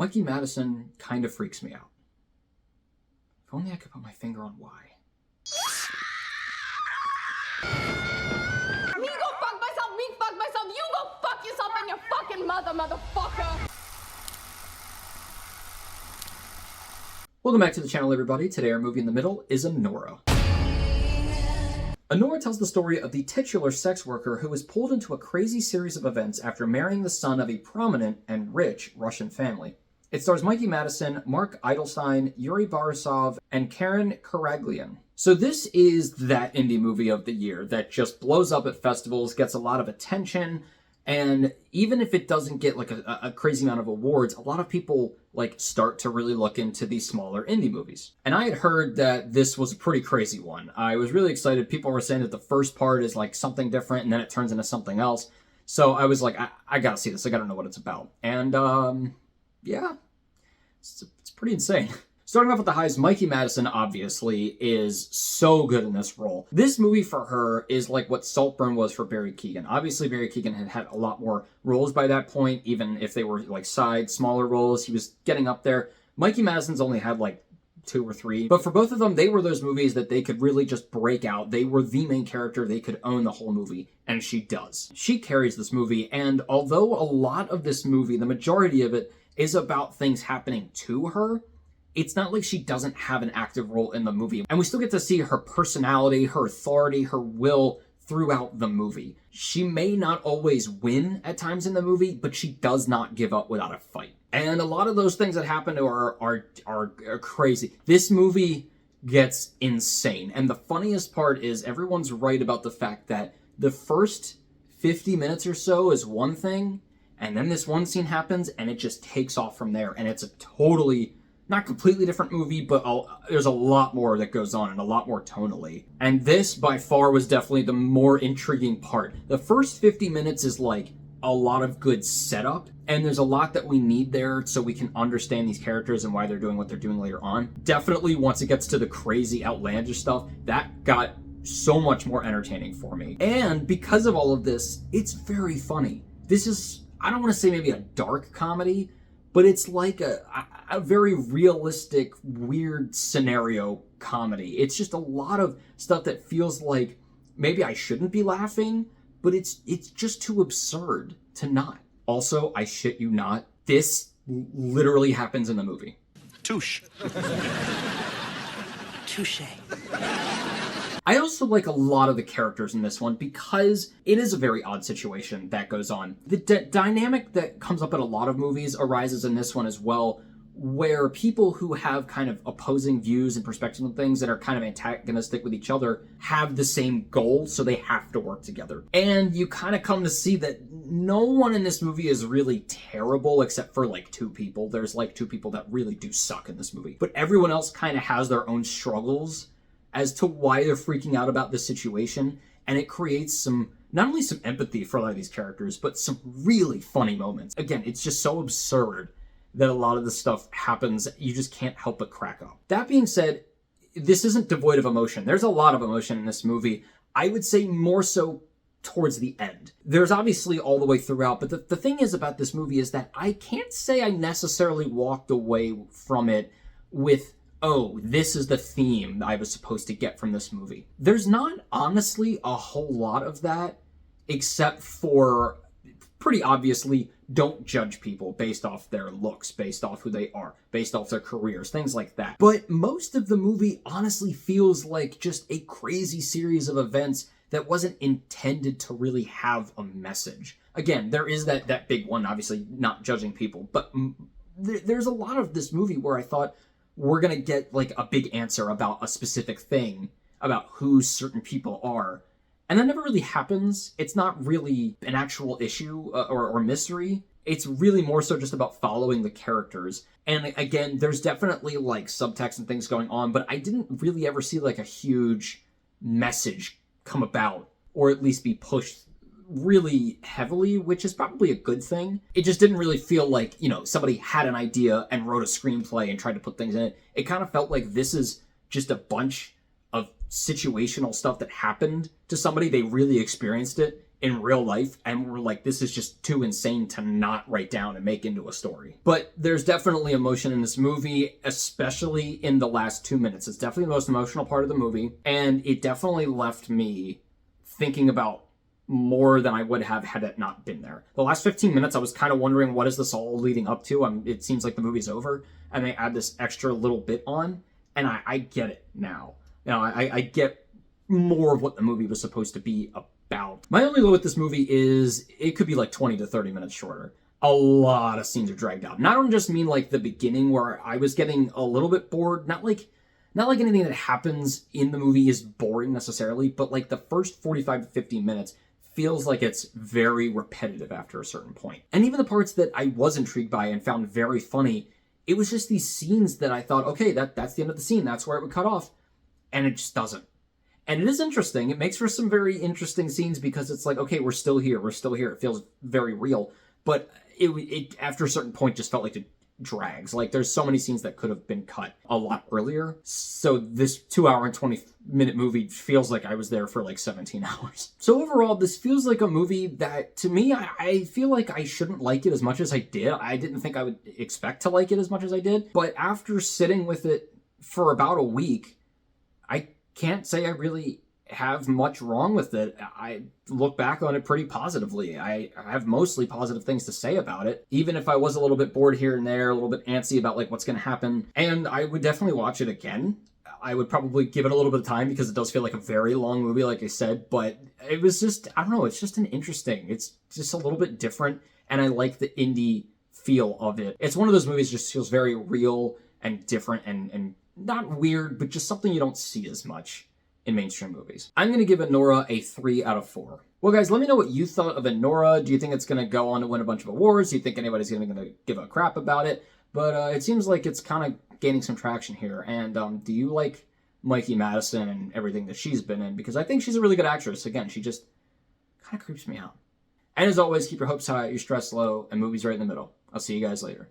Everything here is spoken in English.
Mikey Madison kind of freaks me out. If only I could put my finger on why. Me go fuck myself, me fuck myself, you go fuck yourself and your fucking mother, motherfucker! Welcome back to the channel, everybody. Today our movie in the middle is Anora. Anora tells the story of the titular sex worker who was pulled into a crazy series of events after marrying the son of a prominent and rich Russian family. It stars Mikey Madison, Mark Eidelstein, Yoriy Borisov, and Karren Karagulian. So this is that indie movie of the year that just blows up at festivals, gets a lot of attention, and even if it doesn't get like a crazy amount of awards, a lot of people like start to really look into these smaller indie movies. And I had heard that this was a pretty crazy one. I was really excited. People were saying that the first part is like something different and then it turns into something else. So I was like, I gotta see this. I gotta know what it's about. And yeah, it's pretty insane. Starting off with the highs, Mikey Madison, obviously, is so good in this role. This movie for her is like what Saltburn was for Barry Keoghan. Obviously, Barry Keoghan had had a lot more roles by that point, even if they were like side, smaller roles. He was getting up there. Mikey Madison's only had like 2 or 3. But for both of them, they were those movies that they could really just break out. They were the main character. They could own the whole movie. And she does. She carries this movie. And although a lot of this movie, the majority of it, is about things happening to her, it's not like she doesn't have an active role in the movie. And we still get to see her personality, her authority, her will throughout the movie. She may not always win at times in the movie, but she does not give up without a fight. And a lot of those things that happen to her are crazy. This movie gets insane. And the funniest part is everyone's right about the fact that the first 50 minutes or so is one thing, and then this one scene happens and it just takes off from there. And it's a totally, not completely different movie, but there's a lot more that goes on and a lot more tonally. And this, by far, was definitely the more intriguing part. The first 50 minutes is like a lot of good setup, and there's a lot that we need there so we can understand these characters and why they're doing what they're doing later on. Definitely, once it gets to the crazy, outlandish stuff, that got so much more entertaining for me. And because of all of this, it's very funny. This is, I don't want to say maybe a dark comedy, but it's like a very realistic, weird scenario comedy. It's just a lot of stuff that feels like maybe I shouldn't be laughing, but it's just too absurd to not. Also, I shit you not, this literally happens in the movie. Touche. Touche. I also like a lot of the characters in this one because it is a very odd situation that goes on. The dynamic that comes up in a lot of movies arises in this one as well, where people who have kind of opposing views and perspectives on things that are kind of antagonistic with each other have the same goal, so they have to work together. And you kind of come to see that no one in this movie is really terrible except for like 2 people. There's like 2 people that really do suck in this movie. But everyone else kind of has their own struggles as to why they're freaking out about this situation, and it creates some, not only some empathy for a lot of these characters, but some really funny moments. Again, it's just so absurd that a lot of the stuff happens, you just can't help but crack up. That being said, this isn't devoid of emotion. There's a lot of emotion in this movie. I would say more so towards the end. There's obviously all the way throughout, but the thing is about this movie is that I can't say I necessarily walked away from it with, oh, this is the theme I was supposed to get from this movie. There's not, honestly, a whole lot of that, except for, pretty obviously, don't judge people based off their looks, based off who they are, based off their careers, things like that. But most of the movie honestly feels like just a crazy series of events that wasn't intended to really have a message. Again, there is that big one, obviously, not judging people, but there's a lot of this movie where I thought, we're going to get like a big answer about a specific thing, about who certain people are. And that never really happens. It's not really an actual issue or mystery. It's really more so just about following the characters. And again, there's definitely like subtext and things going on, but I didn't really ever see like a huge message come about, or at least be pushed really heavily, which is probably a good thing. It just didn't really feel like, you know, somebody had an idea and wrote a screenplay and tried to put things in it. It kind of felt like this is just a bunch of situational stuff that happened to somebody. They really experienced it in real life, and we're like, this is just too insane to not write down and make into a story. But there's definitely emotion in this movie, especially in the last 2 minutes. It's definitely the most emotional part of the movie, and it definitely left me thinking about more than I would have had it not been there. The last 15 minutes, I was kind of wondering, what is this all leading up to? It seems like the movie's over, and they add this extra little bit on, and I get it now. I get more of what the movie was supposed to be about. My only low with this movie is it could be like 20 to 30 minutes shorter. A lot of scenes are dragged out. And I don't just mean like the beginning where I was getting a little bit bored, not like anything that happens in the movie is boring necessarily, but like the first 45 to 50 minutes feels like it's very repetitive after a certain point. And even the parts that I was intrigued by and found very funny, it was just these scenes that I thought, okay, that's the end of the scene, that's where it would cut off. And it just doesn't. And it is interesting. It makes for some very interesting scenes because it's like, okay, we're still here. It feels very real. But it after a certain point just felt like it drags. Like there's so many scenes that could have been cut a lot earlier. So this 2 hour and 20-minute movie feels like I was there for like 17 hours. So overall, this feels like a movie that, to me, I feel like I shouldn't like it as much as I did. I didn't think I would expect to like it as much as I did. But after sitting with it for about a week, I can't say I really have much wrong with it. I look back on it pretty positively. I have mostly positive things to say about it, even if I was a little bit bored here and there, a little bit antsy about like what's going to happen. And I would definitely watch it again. I would probably give it a little bit of time because it does feel like a very long movie, like I said, but it was just, I don't know, it's just it's just a little bit different, and I like the indie feel of it. It's one of those movies that just feels very real and different and not weird, but just something you don't see as much in mainstream movies. I'm going to give Anora a 3 out of 4. Well, guys, let me know what you thought of Anora. Do you think it's going to go on to win a bunch of awards? Do you think anybody's going to give a crap about it? But it seems like it's kind of gaining some traction here. And do you like Mikey Madison and everything that she's been in? Because I think she's a really good actress. Again, she just kind of creeps me out. And as always, keep your hopes high, your stress low, and movies right in the middle. I'll see you guys later.